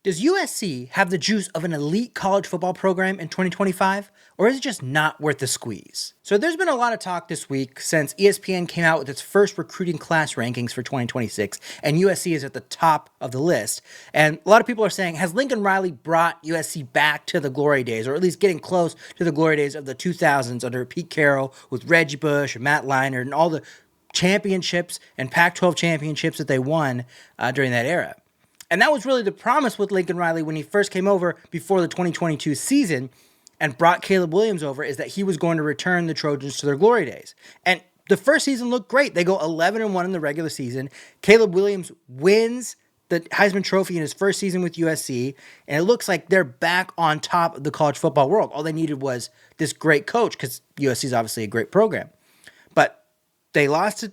Does USC have the juice of an elite college football program in 2025, or is it just not worth the squeeze? So there's been a lot of talk this week since ESPN came out with its first recruiting class rankings for 2026, and USC is at the top of the list. And a lot of people are saying, has Lincoln Riley brought USC back to the glory days, or at least getting close to the glory days of the 2000s under Pete Carroll with Reggie Bush and Matt Leinart and all the championships and Pac-12 championships that they won during that era? And that was really the promise with Lincoln Riley when he first came over before the 2022 season and brought Caleb Williams over, is that he was going to return the Trojans to their glory days. And the first season looked great. They go 11-1 in the regular season. Caleb Williams wins the Heisman Trophy in his first season with USC, and it looks like they're back on top of the college football world. All they needed was this great coach, because USC is obviously a great program. But they lost to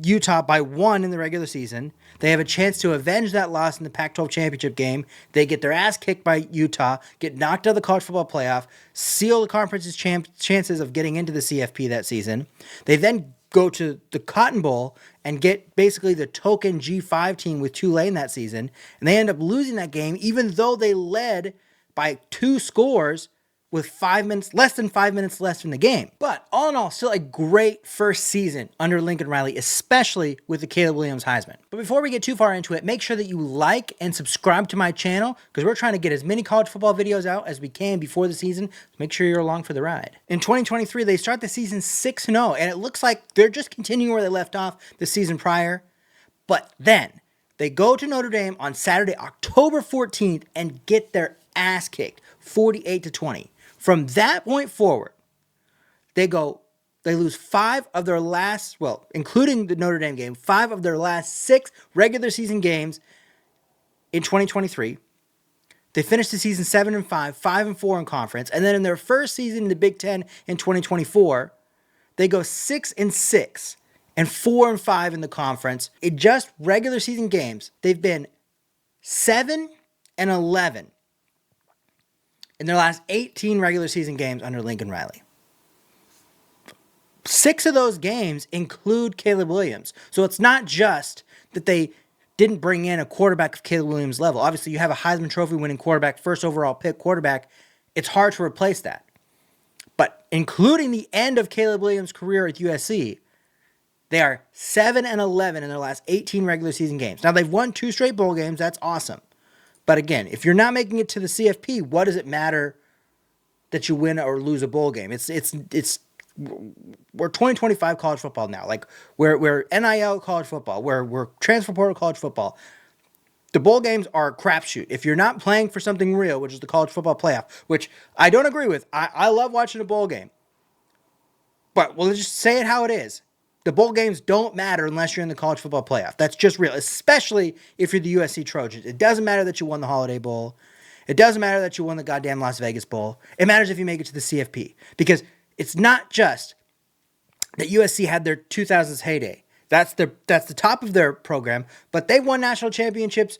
Utah by 1 in the regular season. They have a chance to avenge that loss in the Pac-12 championship game. They get their ass kicked by Utah, get knocked out of the college football playoff, seal the conference's chances of getting into the CFP that season. They then go to the Cotton Bowl and get basically the token G5 team with Tulane that season, and they end up losing that game even though they led by 2 scores with less than 5 minutes left in the game. But all in all, still a great first season under Lincoln Riley, especially with the Caleb Williams Heisman. But before we get too far into it, make sure that you like and subscribe to my channel, because we're trying to get as many college football videos out as we can before the season. Make sure you're along for the ride. In 2023, they start the season 6-0, and it looks like they're just continuing where they left off the season prior. But then they go to Notre Dame on Saturday, October 14th, and get their ass kicked, 48-20. From that point forward, they lose 5 of their last, well, including the Notre Dame game, 5 of their last 6 regular season games in 2023. They finished the season 7-5, 5-4 in conference, and then in their first season in the Big Ten in 2024, they go 6-6 and 4-5 in the conference. In just regular season games, they've been 7-11 in their last 18 regular season games under Lincoln Riley. 6 of those games include Caleb Williams. So it's not just that they didn't bring in a quarterback of Caleb Williams' level. Obviously, you have a Heisman Trophy winning quarterback, first overall pick quarterback. It's hard to replace that. But including the end of Caleb Williams' career at USC, they are 7-11 in their last 18 regular season games. Now, they've won 2 straight bowl games. That's awesome. But again, if you're not making it to the CFP, what does it matter that you win or lose a bowl game? We're 2025 college football now. Like we're NIL college football. We're transfer portal college football. The bowl games are a crapshoot. If you're not playing for something real, which is the college football playoff, which I don't agree with. I love watching a bowl game. But we'll just say it how it is. The bowl games don't matter unless you're in the college football playoff. That's just real, especially if you're the USC Trojans. It doesn't matter that you won the Holiday Bowl. It doesn't matter that you won the goddamn Las Vegas Bowl. It matters if you make it to the CFP, because it's not just that USC had their 2000s heyday. That's the top of their program, but they won national championships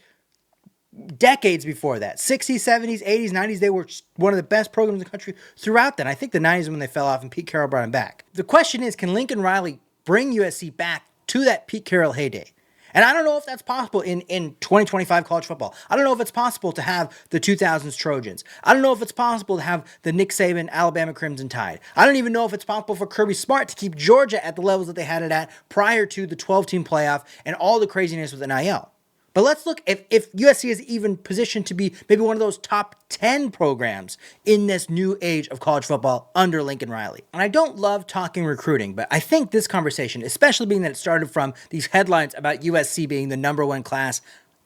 decades before that. 60s, 70s, 80s, 90s, they were one of the best programs in the country throughout that. I think the 90s when they fell off and Pete Carroll brought them back. The question is, can Lincoln Riley bring USC back to that Pete Carroll heyday? And I don't know if that's possible in 2025 college football. I don't know if it's possible to have the 2000s Trojans. I don't know if it's possible to have the Nick Saban Alabama Crimson Tide. I don't even know if it's possible for Kirby Smart to keep Georgia at the levels that they had it at prior to the 12-team playoff and all the craziness with NIL. But let's look if USC is even positioned to be maybe one of those top 10 programs in this new age of college football under Lincoln Riley. And I don't love talking recruiting, but I think this conversation, especially being that it started from these headlines about USC being the #1 class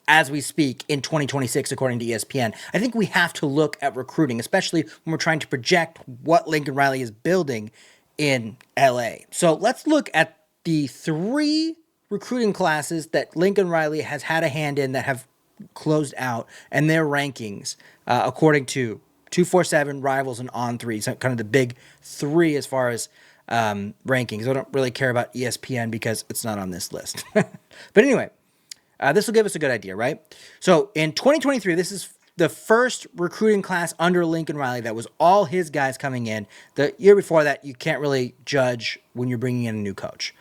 as we speak in 2026, according to ESPN, I think we have to look at recruiting, especially when we're trying to project what Lincoln Riley is building in LA. So let's look at the 3 recruiting classes that Lincoln Riley has had a hand in that have closed out, and their rankings according to 247, Rivals, and On3. So kind of the big 3 as far as rankings. I don't really care about ESPN because it's not on this list. But anyway, this will give us a good idea, right? So in 2023, this is the first recruiting class under Lincoln Riley that was all his guys coming in. The year before that, you can't really judge when you're bringing in a new coach.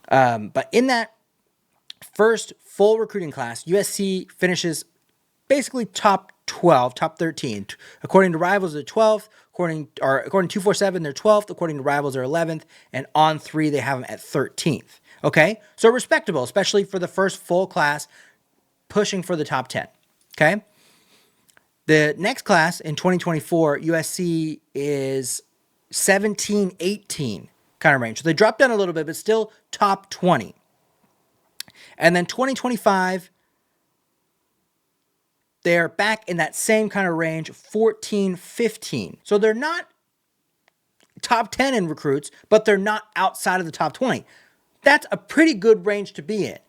But in that first full recruiting class, USC finishes basically top 12, top 13. According to Rivals, they're 12th. According to 247, they're 12th. According to Rivals, they're 11th. And on 3, they have them at 13th. Okay? So respectable, especially for the first full class pushing for the top 10. Okay? The next class in 2024, USC is 17, 18 kind of range. So they dropped down a little bit, but still top 20. And then 2025, they're back in that same kind of range, 14, 15. So they're not top 10 in recruits, but they're not outside of the top 20. That's a pretty good range to be in.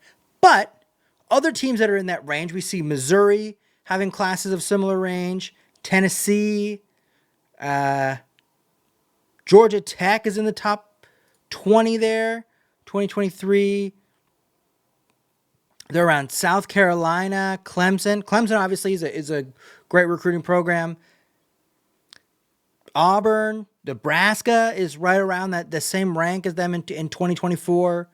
But other teams that are in that range, we see Missouri having classes of similar range, Tennessee, Georgia Tech is in the top 20 there, 2023. They're around South Carolina, Clemson. Clemson obviously is a great recruiting program. Auburn, Nebraska is right around the same rank as them in 2024.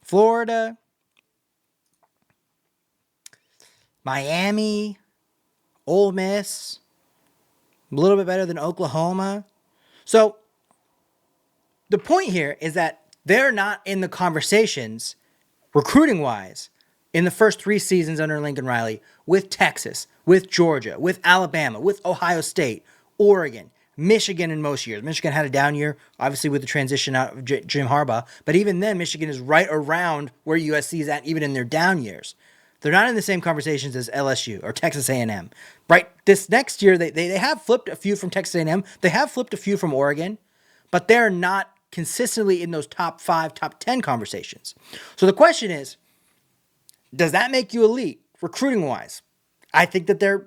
Florida, Miami, Ole Miss, a little bit better than Oklahoma. So the point here is that they're not in the conversations recruiting-wise in the first 3 seasons under Lincoln Riley with Texas, with Georgia, with Alabama, with Ohio State, Oregon, Michigan in most years. Michigan had a down year, obviously, with the transition out of Jim Harbaugh. But even then, Michigan is right around where USC is at, even in their down years. They're not in the same conversations as LSU or Texas A&M. Right? This next year, they have flipped a few from Texas A&M. They have flipped a few from Oregon. But they're not consistently in those top 5, top 10 conversations. So the question is, does that make you elite recruiting-wise? I think that they're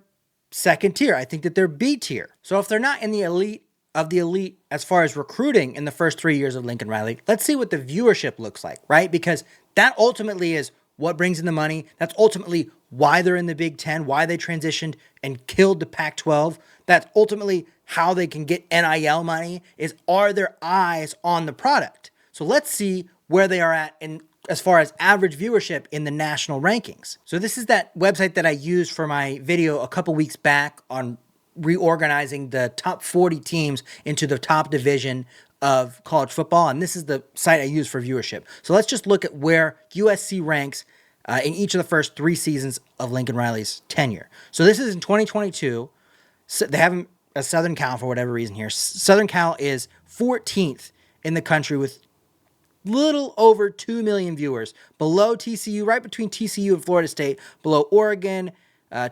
second tier. I think that they're B tier. So if they're not in the elite of the elite as far as recruiting in the first 3 years of Lincoln Riley, let's see what the viewership looks like, right? Because that ultimately is what brings in the money. That's ultimately why they're in the Big Ten, why they transitioned and killed the Pac-12. That's ultimately how they can get NIL money, is are their eyes on the product. So let's see where they are at in as far as average viewership in the national rankings. So this is that website that I used for my video a couple weeks back on reorganizing the top 40 teams into the top division of college football. And this is the site I use for viewership. So let's just look at where USC ranks in each of the first 3 seasons of Lincoln Riley's tenure. So this is in 2022. So they haven't a Southern Cal for whatever reason here. Southern Cal is 14th in the country with little over 2 million viewers. Below TCU, right between TCU and Florida State. Below Oregon,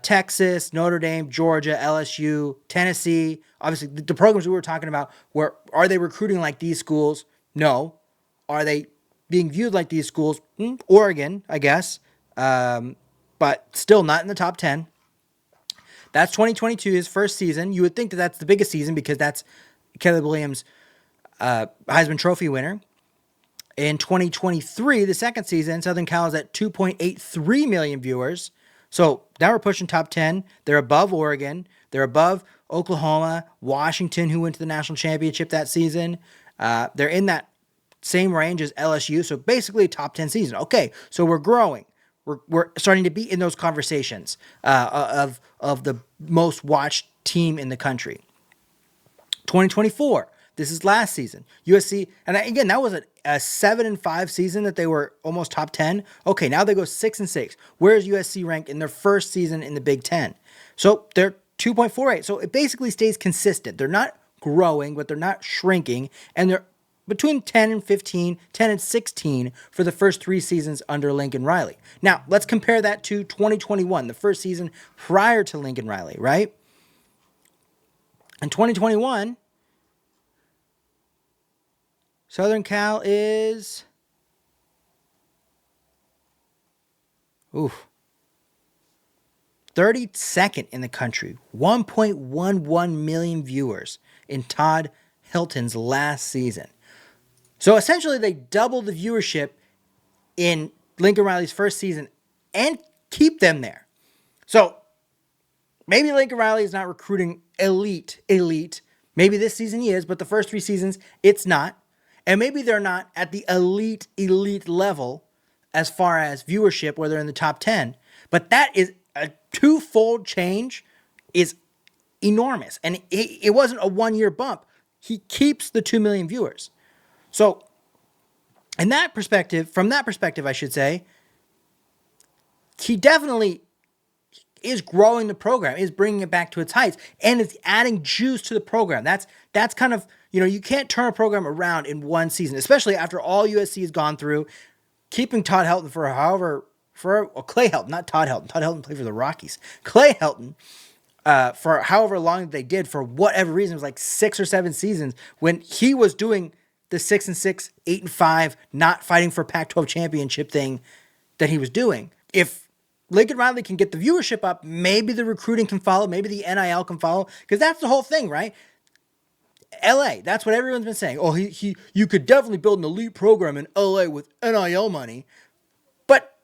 Texas, Notre Dame, Georgia, LSU, Tennessee. Obviously, the programs we were talking about, are they recruiting like these schools? No. Are they being viewed like these schools? Oregon, I guess. But still not in the top 10. That's 2022, his first season. You would think that that's the biggest season because that's Caleb Williams' Heisman Trophy winner. In 2023, the second season, Southern Cal is at 2.83 million viewers. So now we're pushing top 10. They're above Oregon. They're above Oklahoma, Washington, who went to the national championship that season. They're in that same range as LSU. So basically a top 10 season. Okay, so we're growing. We're starting to be in those conversations of the most watched team in the country. 2024, this is last season. USC, and again, that was a 7-5 season that they were almost top 10. Okay, now they go 6-6. Where is USC ranked in their first season in the Big Ten? So they're 2.48. So it basically stays consistent. They're not growing, but they're not shrinking, and they're between 10 and 15, 10 and 16 for the first 3 seasons under Lincoln Riley. Now, let's compare that to 2021, the first season prior to Lincoln Riley, right? In 2021, Southern Cal is 32nd in the country, 1.11 million viewers in Todd Hilton's last season. So essentially, they doubled the viewership in Lincoln Riley's first season and keep them there. So maybe Lincoln Riley is not recruiting elite. Maybe this season he is, but the first 3 seasons, it's not. And maybe they're not at the elite level as far as viewership, where they're in the top 10. But that is a twofold change is enormous. And it wasn't a 1-year bump. He keeps the 2 million viewers. So from that perspective, I should say, he definitely is growing the program, is bringing it back to its heights, and it's adding juice to the program. That's kind of, you can't turn a program around in one season, especially after all USC has gone through, keeping Todd Helton Clay Helton, not Todd Helton. Todd Helton played for the Rockies. Clay Helton, for however long they did, for whatever reason, it was like 6 or 7 seasons when he was doing the 6-6, 8-5, not fighting for Pac-12 championship thing that he was doing. If Lincoln Riley can get the viewership up, maybe the recruiting can follow, maybe the NIL can follow, because that's the whole thing, right? LA, that's what everyone's been saying. Oh, you could definitely build an elite program in LA with NIL money, but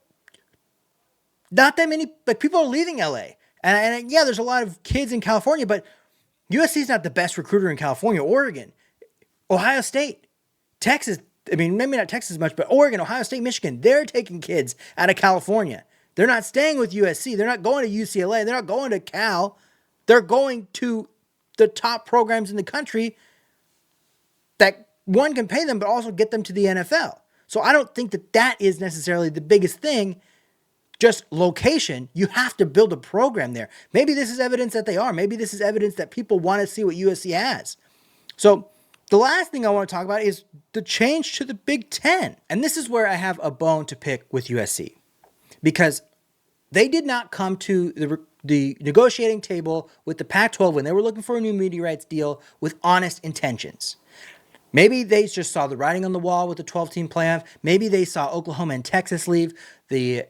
not that many, people are leaving LA. And yeah, there's a lot of kids in California, but USC is not the best recruiter in California. Oregon, Ohio State, Texas, maybe not Texas as much, but Oregon, Ohio State, Michigan, they're taking kids out of California. They're not staying with USC. They're not going to UCLA. They're not going to Cal. They're going to the top programs in the country that, one, can pay them, but also get them to the NFL. So I don't think that is necessarily the biggest thing. Just location. You have to build a program there. Maybe this is evidence that they are. Maybe this is evidence that people want to see what USC has. So the last thing I want to talk about is the change to the Big Ten. And this is where I have a bone to pick with USC. Because they did not come to the negotiating table with the Pac-12 when they were looking for a new media rights deal with honest intentions. Maybe they just saw the writing on the wall with the 12-team playoff. Maybe they saw Oklahoma and Texas leave the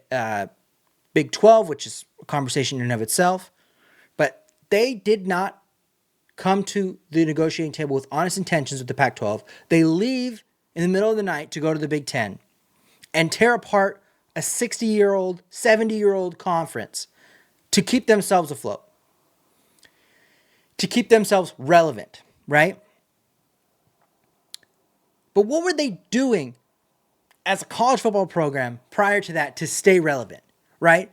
Big 12, which is a conversation in and of itself. But they did not come to the negotiating table with honest intentions with the Pac-12. They leave in the middle of the night to go to the Big Ten and tear apart a 60-year-old, 70-year-old conference to keep themselves afloat, to keep themselves relevant, right? But what were they doing as a college football program prior to that to stay relevant, right?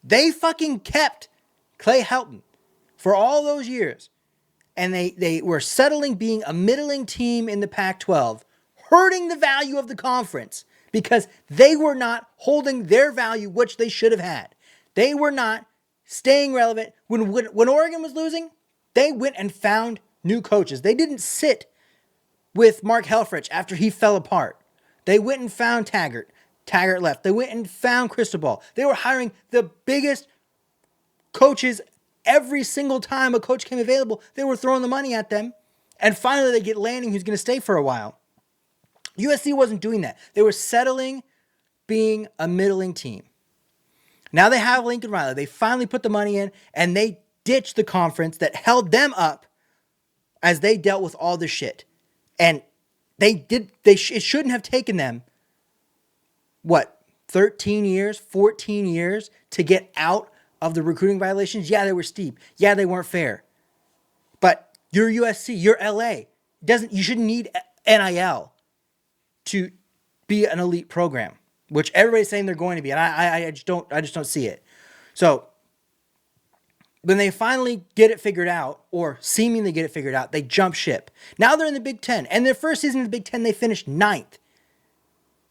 They fucking kept Clay Helton for all those years, and they were settling being a middling team in the Pac-12, hurting the value of the conference because they were not holding their value, which they should have had. They were not staying relevant. When Oregon was losing, they went and found new coaches. They didn't sit with Mark Helfrich after he fell apart. They went and found Taggart. Taggart left. They went and found Cristobal. They were hiring the biggest coaches every single time a coach came available. They were throwing the money at them. And finally they get Lanning, who's going to stay for a while. USC wasn't doing that. They were settling being a middling team. Now they have Lincoln Riley. They finally put the money in and they ditched the conference that held them up as they dealt with all the shit. And it shouldn't have taken them, 13 years, 14 years to get out of the recruiting violations? Yeah, they were steep. Yeah, they weren't fair. But you're USC, you're LA. You shouldn't need NIL to be an elite program, which everybody's saying they're going to be, and I just don't see it. So when they finally get it figured out, or seemingly get it figured out, they jump ship. Now they're in the Big Ten, and their first season in the Big Ten, they finished 9th.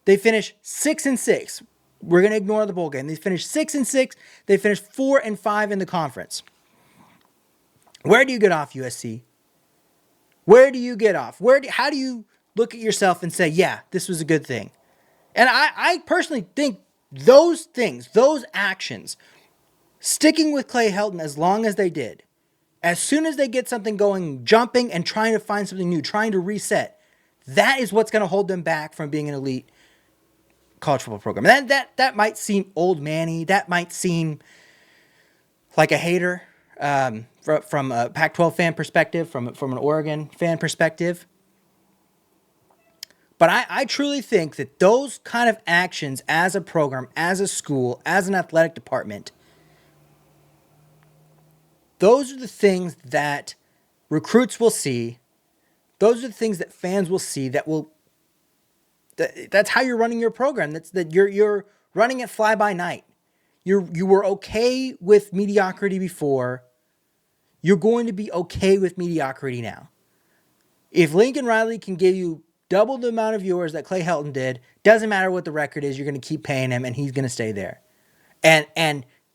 They finished 6-6. We're going to ignore the bowl game. They finished 6-6. They finished 4-5 in the conference. Where do you get off, USC? Where do you get off? How do you look at yourself and say, yeah, this was a good thing? And I personally think those things, those actions, sticking with Clay Helton as long as they did, as soon as they get something going, jumping and trying to find something new, trying to reset, that is what's going to hold them back from being an elite college football program. And that might seem old manny. That might seem like a hater from a Pac-12 fan perspective, from an Oregon fan perspective. But I truly think that those kind of actions as a program, as a school, as an athletic department, those are the things that recruits will see. Those are the things that fans will see that's how you're running your program. That you're running it fly by night. You were okay with mediocrity before. You're going to be okay with mediocrity now. If Lincoln Riley can give you double the amount of viewers that Clay Helton did, doesn't matter what the record is, you're going to keep paying him and he's going to stay there. And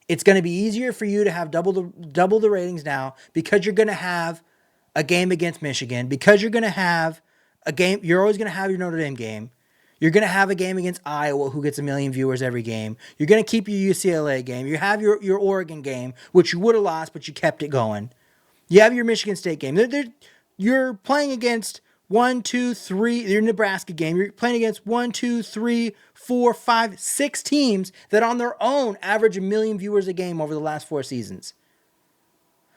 it's going to be easier for you to have double the ratings now because you're going to have a game against Michigan, because you're going to have a game, you're always going to have your Notre Dame game. You're going to have a game against Iowa, who gets 1 million viewers every game. You're going to keep your UCLA game. You have your Oregon game, which you would have lost, but you kept it going. You have your Michigan State game. You're playing against 1, 2, 3, your Nebraska game. You're playing against 1, 2, 3, 4, 5, 6 teams that on their own average 1 million viewers a game over the last 4 seasons.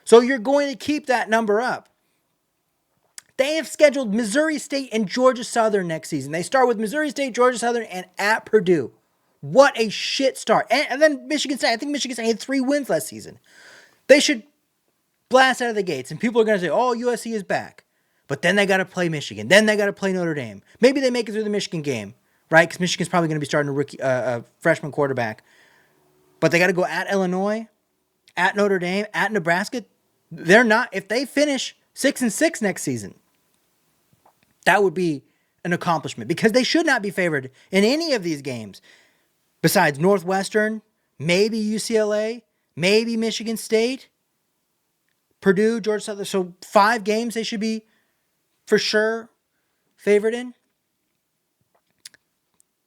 So you're going to keep that number up. They have scheduled Missouri State and Georgia Southern next season. They start with Missouri State, Georgia Southern, and at Purdue. What a shit start. And then Michigan State. I think Michigan State had 3 wins last season. They should blast out of the gates. And people are going to say, oh, USC is back. But then they got to play Michigan. Then they got to play Notre Dame. Maybe they make it through the Michigan game, right? Because Michigan's probably going to be starting a freshman quarterback. But they got to go at Illinois, at Notre Dame, at Nebraska. They're not. If they finish 6-6 next season, that would be an accomplishment because they should not be favored in any of these games. Besides Northwestern, maybe UCLA, maybe Michigan State, Purdue, Georgia Southern. So 5 games they should be for sure favored in.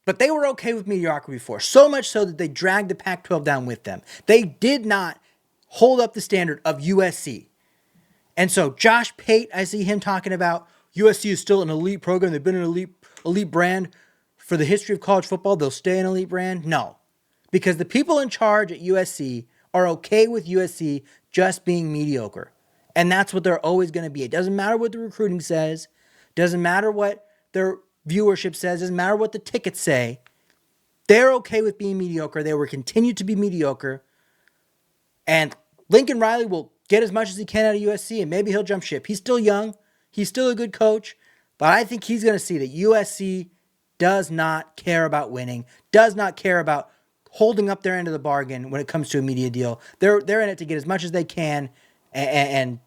But they were okay with mediocrity before. So much so that they dragged the Pac-12 down with them. They did not hold up the standard of USC. And so Josh Pate, I see him talking about USC is still an elite program. They've been an elite brand for the history of college football. They'll stay an elite brand. No, because the people in charge at USC are okay with USC just being mediocre. And that's what they're always going to be. It doesn't matter what the recruiting says. Doesn't matter what their viewership says. Doesn't matter what the tickets say. They're okay with being mediocre. They will continue to be mediocre. And Lincoln Riley will get as much as he can out of USC, and maybe he'll jump ship. He's still young. He's still a good coach. But I think he's going to see that USC does not care about winning, does not care about holding up their end of the bargain when it comes to a media deal. They're in it to get as much as they can and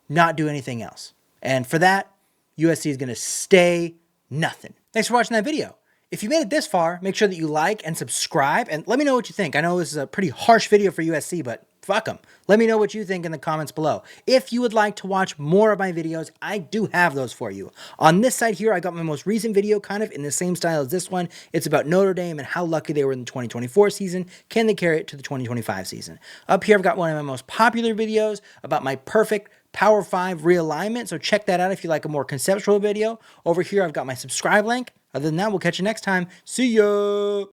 not do anything else. And for that, USC is going to stay nothing. Thanks for watching that video. If you made it this far, make sure that you like and subscribe, and let me know what you think. I know this is a pretty harsh video for USC, but fuck them. Let me know what you think in the comments below. If you would like to watch more of my videos, I do have those for you. On this side here, I got my most recent video kind of in the same style as this one. It's about Notre Dame and how lucky they were in the 2024 season. Can they carry it to the 2025 season? Up here, I've got one of my most popular videos about my perfect Power 5 realignment, so check that out if you like a more conceptual video. Over here, I've got my subscribe link. Other than that, we'll catch you next time. See ya!